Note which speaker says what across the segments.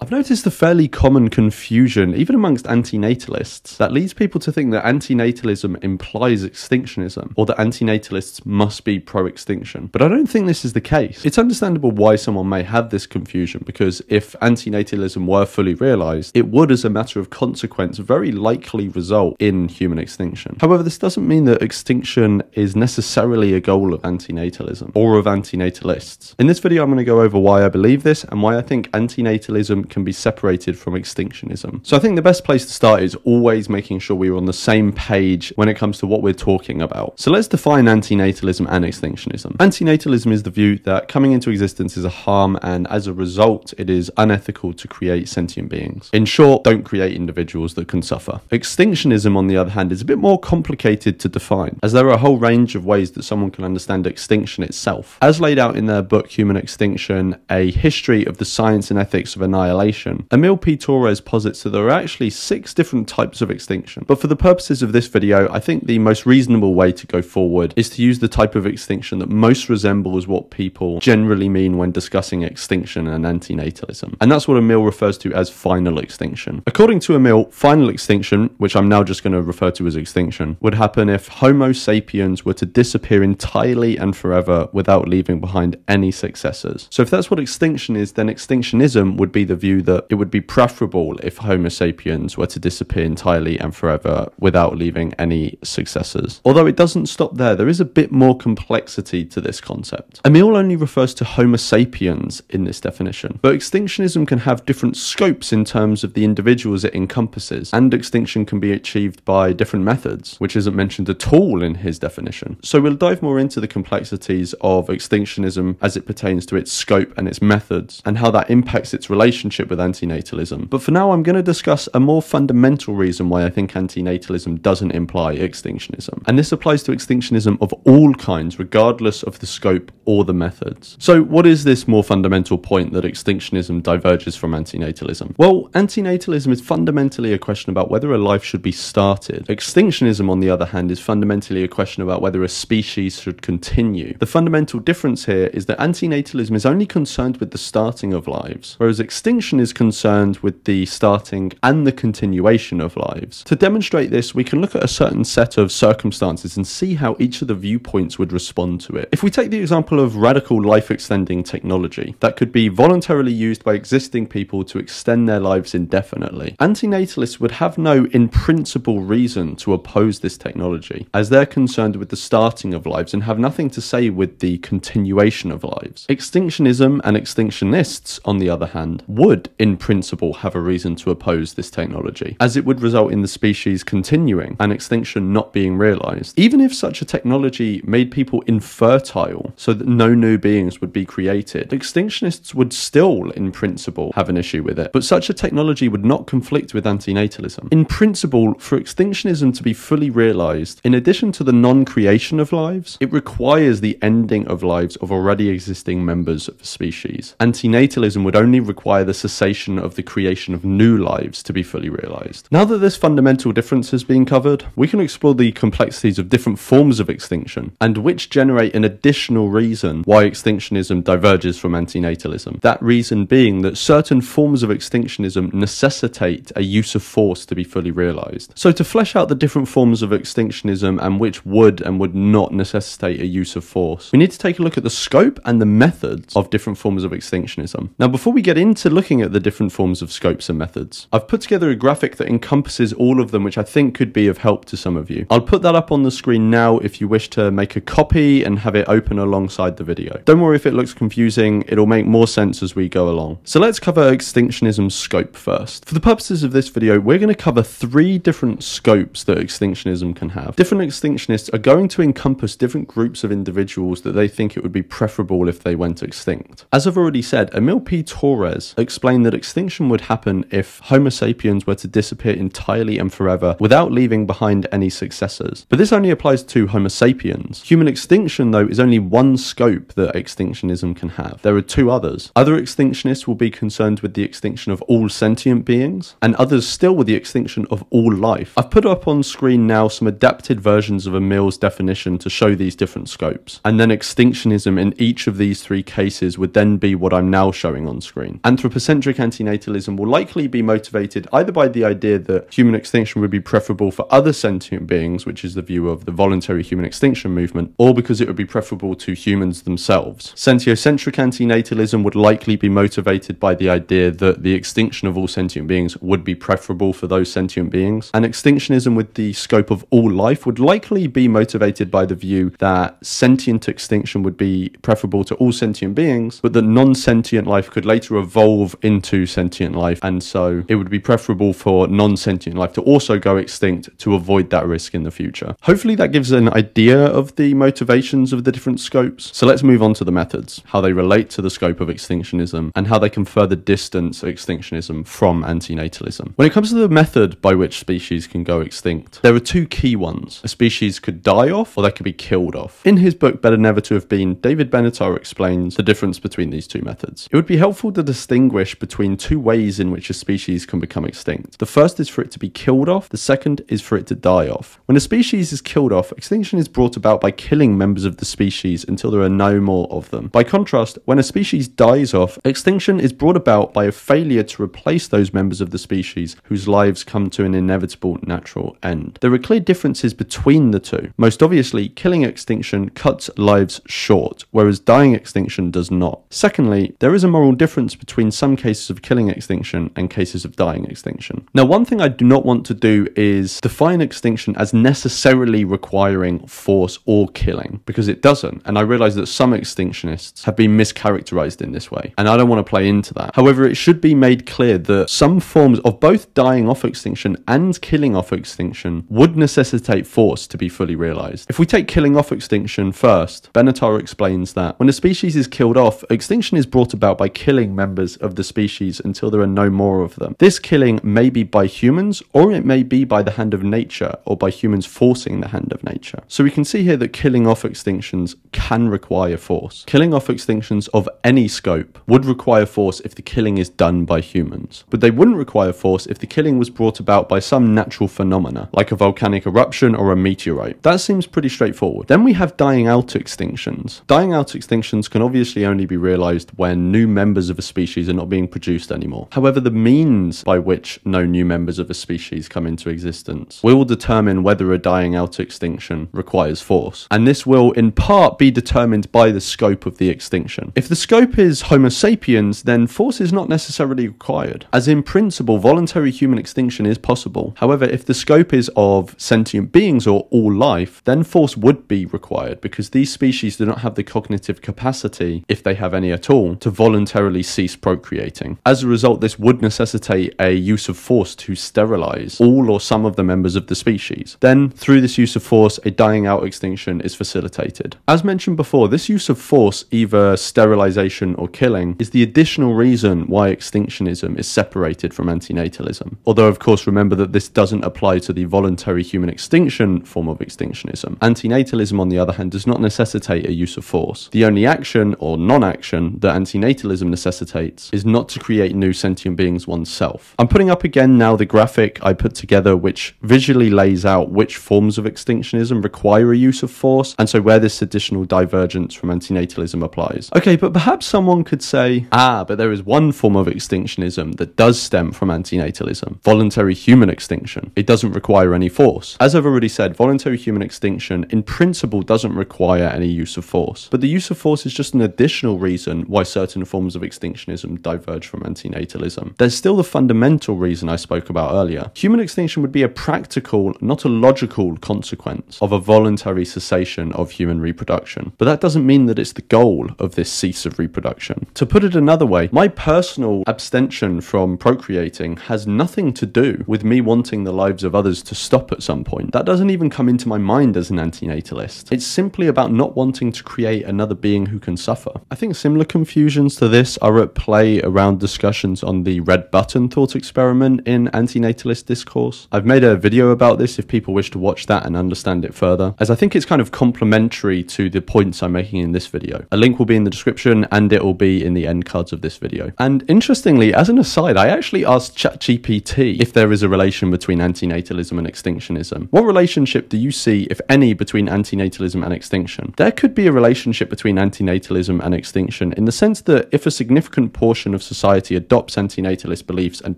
Speaker 1: I've noticed a fairly common confusion, even amongst antinatalists, that leads people to think that antinatalism implies extinctionism, or that antinatalists must be pro-extinction. But I don't think this is the case. It's understandable why someone may have this confusion, because if antinatalism were fully realised, it would, as a matter of consequence, very likely result in human extinction. However, this doesn't mean that extinction is necessarily a goal of antinatalism, or of antinatalists. In this video, I'm going to go over why I believe this, and why I think antinatalism can be separated from extinctionism. So I think the best place to start is always making sure we're on the same page when it comes to what we're talking about. So let's define antinatalism and extinctionism. Antinatalism is the view that coming into existence is a harm, and as a result, it is unethical to create sentient beings. In short, don't create individuals that can suffer. Extinctionism, on the other hand, is a bit more complicated to define, as there are a whole range of ways that someone can understand extinction itself. As laid out in their book Human Extinction, A History of the Science and Ethics of Annihilation, Emile Torres posits that there are actually 6 different types of extinction. But for the purposes of this video, I think the most reasonable way to go forward is to use the type of extinction that most resembles what people generally mean when discussing extinction and antinatalism. And that's what Emile refers to as final extinction. According to Emile, final extinction, which I'm now just going to refer to as extinction, would happen if Homo sapiens were to disappear entirely and forever without leaving behind any successors. So if that's what extinction is, then extinctionism would be the view that it would be preferable if Homo sapiens were to disappear entirely and forever without leaving any successors. Although it doesn't stop there is a bit more complexity to this concept. Emile only refers to Homo sapiens in this definition, but extinctionism can have different scopes in terms of the individuals it encompasses, and extinction can be achieved by different methods, which isn't mentioned at all in his definition. So we'll dive more into the complexities of extinctionism as it pertains to its scope and its methods, and how that impacts its relationship with antinatalism. But for now, I'm going to discuss a more fundamental reason why I think antinatalism doesn't imply extinctionism. And this applies to extinctionism of all kinds, regardless of the scope or the methods. So what is this more fundamental point that extinctionism diverges from antinatalism? Well, antinatalism is fundamentally a question about whether a life should be started. Extinctionism, on the other hand, is fundamentally a question about whether a species should continue. The fundamental difference here is that antinatalism is only concerned with the starting of lives, whereas extinction is concerned with the starting and the continuation of lives. To demonstrate this, we can look at a certain set of circumstances and see how each of the viewpoints would respond to it. If we take the example of radical life-extending technology that could be voluntarily used by existing people to extend their lives indefinitely, antinatalists would have no in-principle reason to oppose this technology, as they're concerned with the starting of lives and have nothing to say with the continuation of lives. Extinctionism and extinctionists, on the other hand, would, in principle, have a reason to oppose this technology, as it would result in the species continuing and extinction not being realized. Even if such a technology made people infertile so that no new beings would be created, extinctionists would still, in principle, have an issue with it. But such a technology would not conflict with antinatalism. In principle, for extinctionism to be fully realized, in addition to the non-creation of lives, it requires the ending of lives of already existing members of a species. Antinatalism would only require the cessation of the creation of new lives to be fully realized. Now that this fundamental difference has been covered, we can explore the complexities of different forms of extinction, and which generate an additional reason why extinctionism diverges from antinatalism. That reason being that certain forms of extinctionism necessitate a use of force to be fully realized. So to flesh out the different forms of extinctionism and which would and would not necessitate a use of force, we need to take a look at the scope and the methods of different forms of extinctionism. Now, before we get into looking at the different forms of scopes and methods, I've put together a graphic that encompasses all of them, which I think could be of help to some of you. I'll put that up on the screen now if you wish to make a copy and have it open alongside the video. Don't worry if it looks confusing, it'll make more sense as we go along. So let's cover extinctionism's scope first. For the purposes of this video, we're going to cover 3 different scopes that extinctionism can have. Different extinctionists are going to encompass different groups of individuals that they think it would be preferable if they went extinct. As I've already said, Emile Torres explained that extinction would happen if Homo sapiens were to disappear entirely and forever without leaving behind any successors. But this only applies to Homo sapiens. Human extinction, though, is only one scope that extinctionism can have. There are 2 others. Other extinctionists will be concerned with the extinction of all sentient beings, and others still with the extinction of all life. I've put up on screen now some adapted versions of Emile's definition to show these different scopes, and then extinctionism in each of these 3 cases would then be what I'm now showing on screen. Anthropocentrism Sentiocentric antinatalism will likely be motivated either by the idea that human extinction would be preferable for other sentient beings, which is the view of the voluntary human extinction movement, or because it would be preferable to humans themselves. Sentiocentric antinatalism would likely be motivated by the idea that the extinction of all sentient beings would be preferable for those sentient beings, and extinctionism with the scope of all life would likely be motivated by the view that sentient extinction would be preferable to all sentient beings, but that non-sentient life could later evolve into sentient life, and so it would be preferable for non-sentient life to also go extinct to avoid that risk in the future. Hopefully that gives an idea of the motivations of the different scopes. So let's move on to the methods, how they relate to the scope of extinctionism, and how they can further distance extinctionism from antinatalism. When it comes to the method by which species can go extinct, there are two key ones. A species could die off, or they could be killed off. In his book Better Never to Have Been, David Benatar explains the difference between these two methods. It would be helpful to distinguish between two ways in which a species can become extinct. The first is for it to be killed off, the second is for it to die off. When a species is killed off, extinction is brought about by killing members of the species until there are no more of them. By contrast, when a species dies off, extinction is brought about by a failure to replace those members of the species whose lives come to an inevitable natural end. There are clear differences between the two. Most obviously, killing extinction cuts lives short, whereas dying extinction does not. Secondly, there is a moral difference between some cases of killing extinction and cases of dying extinction. Now, one thing I do not want to do is define extinction as necessarily requiring force or killing, because it doesn't, and I realize that some extinctionists have been mischaracterized in this way, and I don't want to play into that. However, it should be made clear that some forms of both dying off extinction and killing off extinction would necessitate force to be fully realized. If we take killing off extinction first, Benatar explains that when a species is killed off, extinction is brought about by killing members of the species until there are no more of them. This killing may be by humans, or it may be by the hand of nature, or by humans forcing the hand of nature. So we can see here that killing off extinctions can require force. Killing off extinctions of any scope would require force if the killing is done by humans, but they wouldn't require force if the killing was brought about by some natural phenomena, like a volcanic eruption or a meteorite. That seems pretty straightforward. Then we have dying out extinctions. Dying out extinctions can obviously only be realized when new members of a species are not being produced anymore. However, the means by which no new members of a species come into existence will determine whether a dying out extinction requires force, and this will in part be determined by the scope of the extinction. If the scope is Homo sapiens, then force is not necessarily required, as in principle voluntary human extinction is possible. However, if the scope is of sentient beings or all life, then force would be required, because these species do not have the cognitive capacity, if they have any at all, to voluntarily cease procreating. As a result, this would necessitate a use of force to sterilize all or some of the members of the species. Then, through this use of force, a dying out extinction is facilitated. As mentioned before, this use of force, either sterilization or killing, is the additional reason why extinctionism is separated from antinatalism. Although, of course, remember that this doesn't apply to the voluntary human extinction form of extinctionism. Antinatalism, on the other hand, does not necessitate a use of force. The only action, or non-action, that antinatalism necessitates is not to create new sentient beings oneself. I'm putting up again now the graphic I put together, which visually lays out which forms of extinctionism require a use of force, and so where this additional divergence from antinatalism applies. Okay, but perhaps someone could say, but there is one form of extinctionism that does stem from antinatalism: voluntary human extinction. It doesn't require any force. As I've already said, voluntary human extinction in principle doesn't require any use of force, but the use of force is just an additional reason why certain forms of extinctionism diverge from antinatalism. There's still the fundamental reason I spoke about earlier. Human extinction would be a practical, not a logical consequence of a voluntary cessation of human reproduction, but that doesn't mean that it's the goal of this cease of reproduction. To put it another way, my personal abstention from procreating has nothing to do with me wanting the lives of others to stop at some point. That doesn't even come into my mind as an antinatalist. It's simply about not wanting to create another being who can suffer. I think similar confusions to this are at play around discussions on the red button thought experiment in Antinatalist Discourse. I've made a video about this if people wish to watch that and understand it further, as I think it's kind of complementary to the points I'm making in this video. A link will be in the description and it will be in the end cards of this video. And interestingly, as an aside, I actually asked ChatGPT if there is a relation between antinatalism and extinctionism. What relationship do you see, if any, between antinatalism and extinction? There could be a relationship between antinatalism and extinction in the sense that if a significant portion portion of society adopts antinatalist beliefs and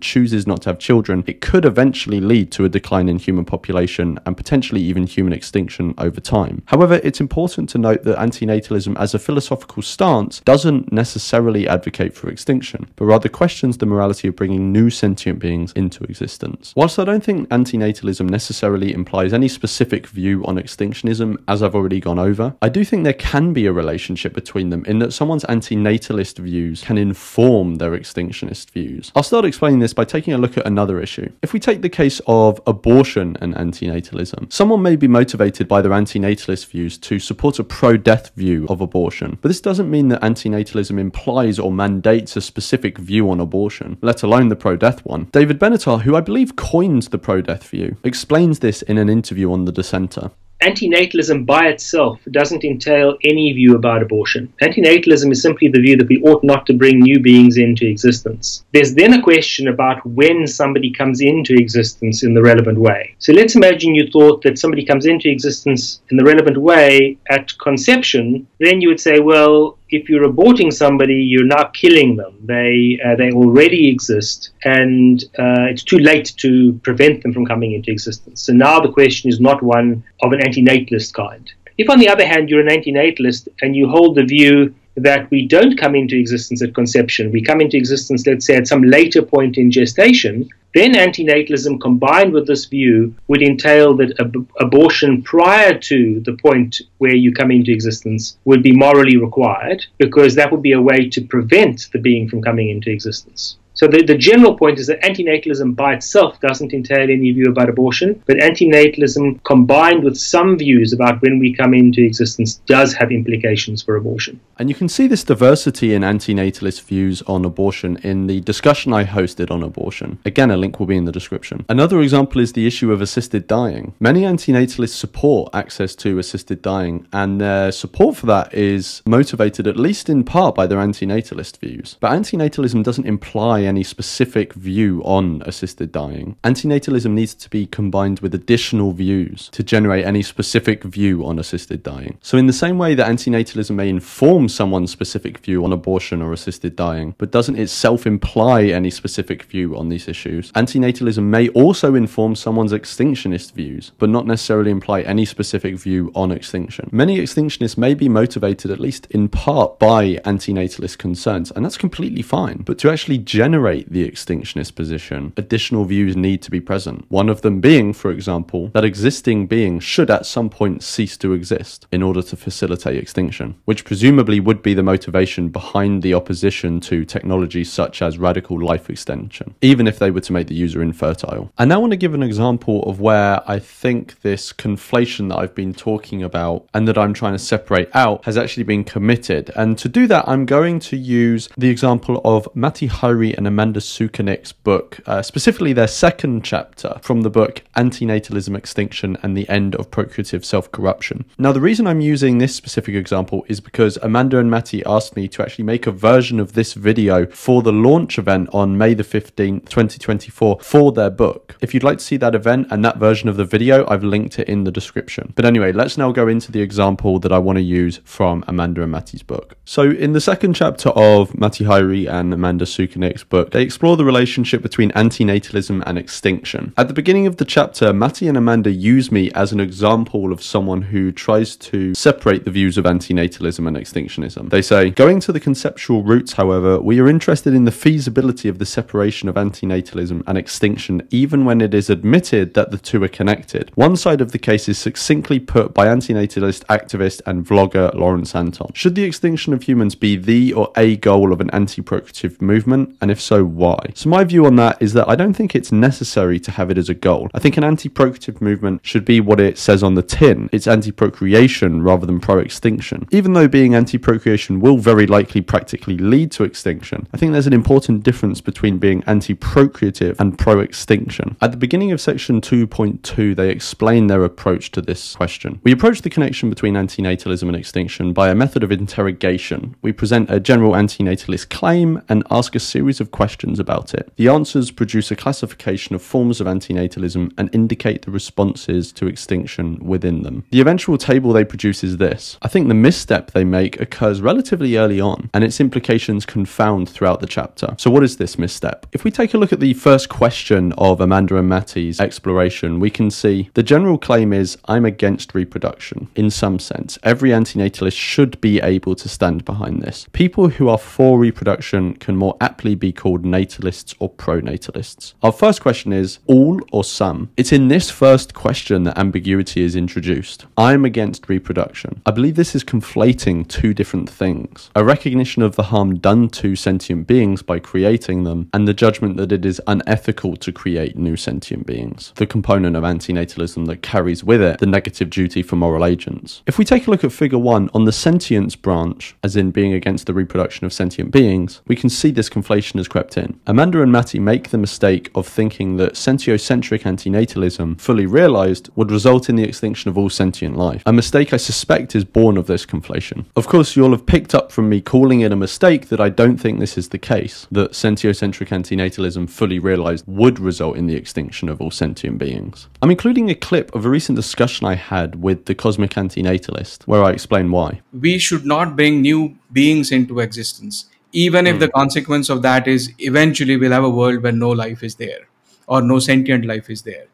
Speaker 1: chooses not to have children, it could eventually lead to a decline in human population and potentially even human extinction over time. However, it's important to note that antinatalism as a philosophical stance doesn't necessarily advocate for extinction, but rather questions the morality of bringing new sentient beings into existence. Whilst I don't think antinatalism necessarily implies any specific view on extinctionism, as I've already gone over, I do think there can be a relationship between them in that someone's antinatalist views can inform their extinctionist views. I'll start explaining this by taking a look at another issue. If we take the case of abortion and antinatalism, someone may be motivated by their antinatalist views to support a pro-death view of abortion, but this doesn't mean that antinatalism implies or mandates a specific view on abortion, let alone the pro-death one. David Benatar, who I believe coined the pro-death view, explains this in an interview on The Dissenter.
Speaker 2: Antinatalism by itself doesn't entail any view about abortion. Antinatalism is simply the view that we ought not to bring new beings into existence. There's then a question about when somebody comes into existence in the relevant way. So let's imagine you thought that somebody comes into existence in the relevant way at conception. Then you would say, well, if you're aborting somebody, you're now killing them. They already exist, and it's too late to prevent them from coming into existence. So now the question is not one of an antinatalist kind. If, on the other hand, you're an antinatalist and you hold the view that we don't come into existence at conception, we come into existence, let's say, at some later point in gestation, then antinatalism combined with this view would entail that abortion prior to the point where you come into existence would be morally required, because that would be a way to prevent the being from coming into existence. So the general point is that antinatalism by itself doesn't entail any view about abortion, but antinatalism combined with some views about when we come into existence does have implications for abortion.
Speaker 1: And you can see this diversity in antinatalist views on abortion in the discussion I hosted on abortion. Again, a link will be in the description. Another example is the issue of assisted dying. Many antinatalists support access to assisted dying, and their support for that is motivated at least in part by their antinatalist views. But antinatalism doesn't imply any specific view on assisted dying. Antinatalism needs to be combined with additional views to generate any specific view on assisted dying. So in the same way that antinatalism may inform someone's specific view on abortion or assisted dying, but doesn't itself imply any specific view on these issues, antinatalism may also inform someone's extinctionist views, but not necessarily imply any specific view on extinction. Many extinctionists may be motivated, at least in part, by antinatalist concerns, and that's completely fine. But to actually generate the extinctionist position, additional views need to be present. One of them being, for example, that existing beings should at some point cease to exist in order to facilitate extinction, which presumably would be the motivation behind the opposition to technologies such as radical life extension, even if they were to make the user infertile. I now want to give an example of where I think this conflation that I've been talking about and that I'm trying to separate out has actually been committed. And to do that, I'm going to use the example of Matti Häyry and Amanda Sukanik's book, specifically their second chapter from the book Antinatalism Extinction and the End of Procreative Self-Corruption. Now, the reason I'm using this specific example is because Amanda and Matti asked me to actually make a version of this video for the launch event on May the 15th, 2024 for their book. If you'd like to see that event and that version of the video, I've linked it in the description. But anyway, let's now go into the example that I want to use from Amanda and Matti's book. So in the second chapter of Matti Häyry and Amanda Sukanik's book, they explore the relationship between antinatalism and extinction. At the beginning of the chapter, Matti and Amanda use me as an example of someone who tries to separate the views of antinatalism and extinctionism. They say, going to the conceptual roots, however, we are interested in the feasibility of the separation of antinatalism and extinction, even when it is admitted that the two are connected. One side of the case is succinctly put by antinatalist activist and vlogger Lawrence Anton. Should the extinction of humans be the or a goal of an anti-procreative movement? And if so, why? So my view on that is that I don't think it's necessary to have it as a goal. I think an anti-procreative movement should be what it says on the tin. It's anti-procreation rather than pro-extinction. Even though being anti-procreation will very likely practically lead to extinction, I think there's an important difference between being anti-procreative and pro-extinction. At the beginning of section 2.2, they explain their approach to this question. We approach the connection between antinatalism and extinction by a method of interrogation. We present a general antinatalist claim and ask a series of questions about it. The answers produce a classification of forms of antinatalism and indicate the responses to extinction within them. The eventual table they produce is this. I think the misstep they make occurs relatively early on, and its implications confound throughout the chapter. So what is this misstep? If we take a look at the first question of Amanda and Matty's exploration, we can see the general claim is, I'm against reproduction. In some sense, every antinatalist should be able to stand behind this. People who are for reproduction can more aptly be called natalists or pro-natalists. Our first question is, all or some? It's in this first question that ambiguity is introduced. I'm against reproduction. I believe this is conflating two different things. A recognition of the harm done to sentient beings by creating them, and the judgment that it is unethical to create new sentient beings. The component of antinatalism that carries with it the negative duty for moral agents. If we take a look at figure 1, on the sentience branch, as in being against the reproduction of sentient beings, we can see this conflation has crept in. Amanda and Matty make the mistake of thinking that sentiocentric antinatalism, fully realized, would result in the extinction of all sentient life. A mistake I suspect is born of this conflation. Of course, you'll have picked up from me calling it a mistake that I don't think this is the case, that sentiocentric antinatalism fully realized would result in the extinction of all sentient beings. I'm including a clip of a recent discussion I had with the cosmic antinatalist, where I explain why.
Speaker 3: We should not bring new beings into existence, even if the consequence of that is eventually we'll have a world where no life is there or no sentient life is there.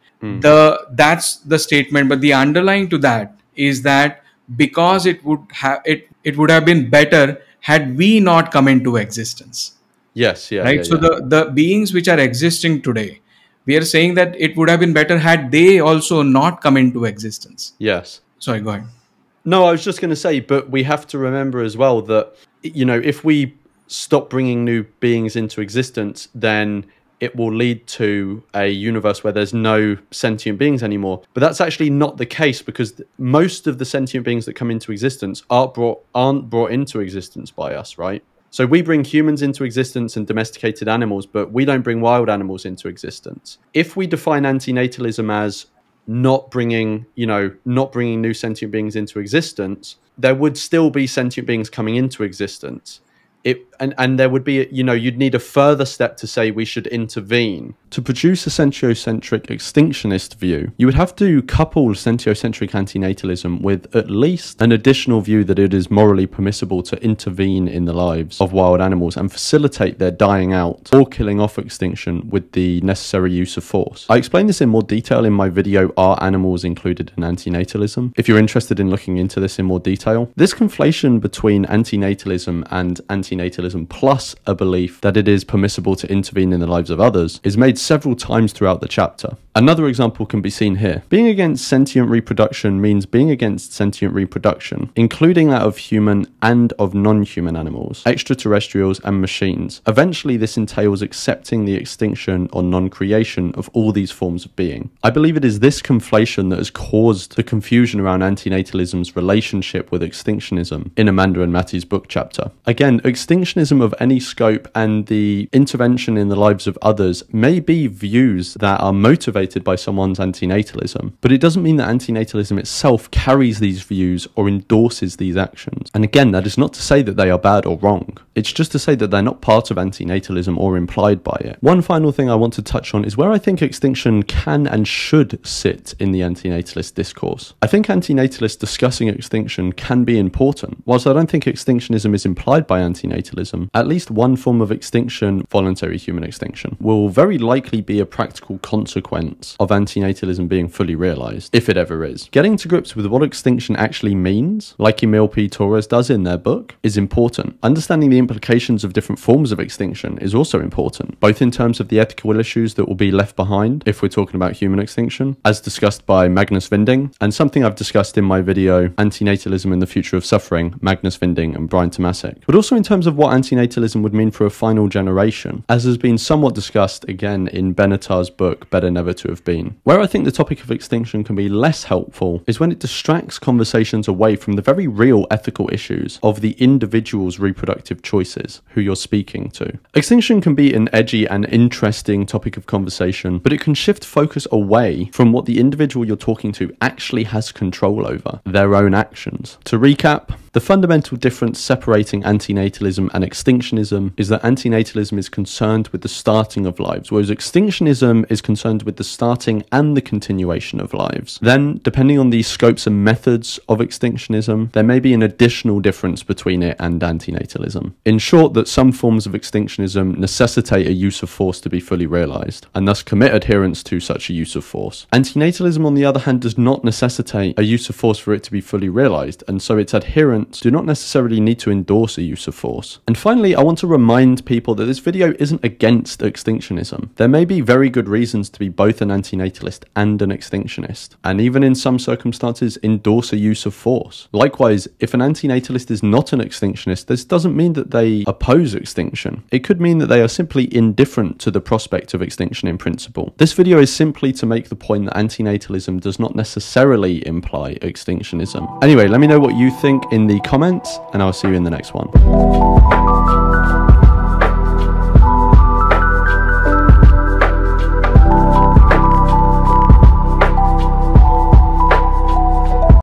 Speaker 3: That's the statement, but the underlying to that is that because it would have been better had we not come into existence.
Speaker 1: Yes, yeah.
Speaker 3: Right.
Speaker 1: Yeah,
Speaker 3: so
Speaker 1: yeah.
Speaker 3: the beings which are existing today, we are saying that it would have been better had they also not come into existence.
Speaker 1: Yes.
Speaker 3: Sorry, go ahead.
Speaker 1: No, I was just going to say, but we have to remember as well that, you know, if we stop bringing new beings into existence, then it will lead to a universe where there's no sentient beings anymore. But that's actually not the case, because most of the sentient beings that come into existence aren't brought into existence by us, right? So we bring humans into existence and domesticated animals, but we don't bring wild animals into existence. If we define antinatalism as not bringing new sentient beings into existence, there would still be sentient beings coming into existence. And there would be, you'd need a further step to say we should intervene. To produce a sentiocentric extinctionist view, you would have to couple sentiocentric antinatalism with at least an additional view that it is morally permissible to intervene in the lives of wild animals and facilitate their dying out or killing off extinction with the necessary use of force. I explain this in more detail in my video, Are Animals Included in Antinatalism? If you're interested in looking into this in more detail. This conflation between antinatalism and antinatalism plus a belief that it is permissible to intervene in the lives of others is made several times throughout the chapter. Another example can be seen here. Being against sentient reproduction means being against sentient reproduction, including that of human and of non-human animals, extraterrestrials and machines. Eventually, this entails accepting the extinction or non-creation of all these forms of being. I believe it is this conflation that has caused the confusion around antinatalism's relationship with extinctionism in Amanda and Matty's book chapter. Again, extinctionism of any scope and the intervention in the lives of others may be views that are motivated by someone's antinatalism, but it doesn't mean that antinatalism itself carries these views or endorses these actions. And again, that is not to say that they are bad or wrong. It's just to say that they're not part of antinatalism or implied by it. One final thing I want to touch on is where I think extinction can and should sit in the antinatalist discourse. I think antinatalists discussing extinction can be important. Whilst I don't think extinctionism is implied by antinatalism, at least one form of extinction, voluntary human extinction, will very likely be a practical consequence of antinatalism being fully realized, if it ever is. Getting to grips with what extinction actually means, like Emile P. Torres does in their book, is important. Understanding the implications of different forms of extinction is also important, both in terms of the ethical issues that will be left behind if we're talking about human extinction, as discussed by Magnus Vinding, and something I've discussed in my video, Antinatalism and the Future of Suffering, Magnus Vinding and Brian Tomasic, but also in terms of what antinatalism would mean for a final generation, as has been somewhat discussed again in Benatar's book, Better Never to Have Been. Where I think the topic of extinction can be less helpful is when it distracts conversations away from the very real ethical issues of the individual's reproductive choices, who you're speaking to. Extinction can be an edgy and interesting topic of conversation, but it can shift focus away from what the individual you're talking to actually has control over, their own actions. To recap, The fundamental difference separating antinatalism and extinctionism is that antinatalism is concerned with the starting of lives, whereas extinctionism is concerned with the starting and the continuation of lives. Then, depending on the scopes and methods of extinctionism, there may be an additional difference between it and antinatalism. In short, that some forms of extinctionism necessitate a use of force to be fully realised, and thus commit adherence to such a use of force. Antinatalism, on the other hand, does not necessitate a use of force for it to be fully realised, and so its adherents do not necessarily need to endorse a use of force. And finally, I want to remind people that this video isn't against extinctionism. There may be very good reasons to be both an antinatalist and an extinctionist, and even in some circumstances endorse a use of force. Likewise, if an antinatalist is not an extinctionist, this doesn't mean that they oppose extinction. It could mean that they are simply indifferent to the prospect of extinction in principle. This video is simply to make the point that antinatalism does not necessarily imply extinctionism. Anyway, let me know what you think in the comments, and I'll see you in the next one.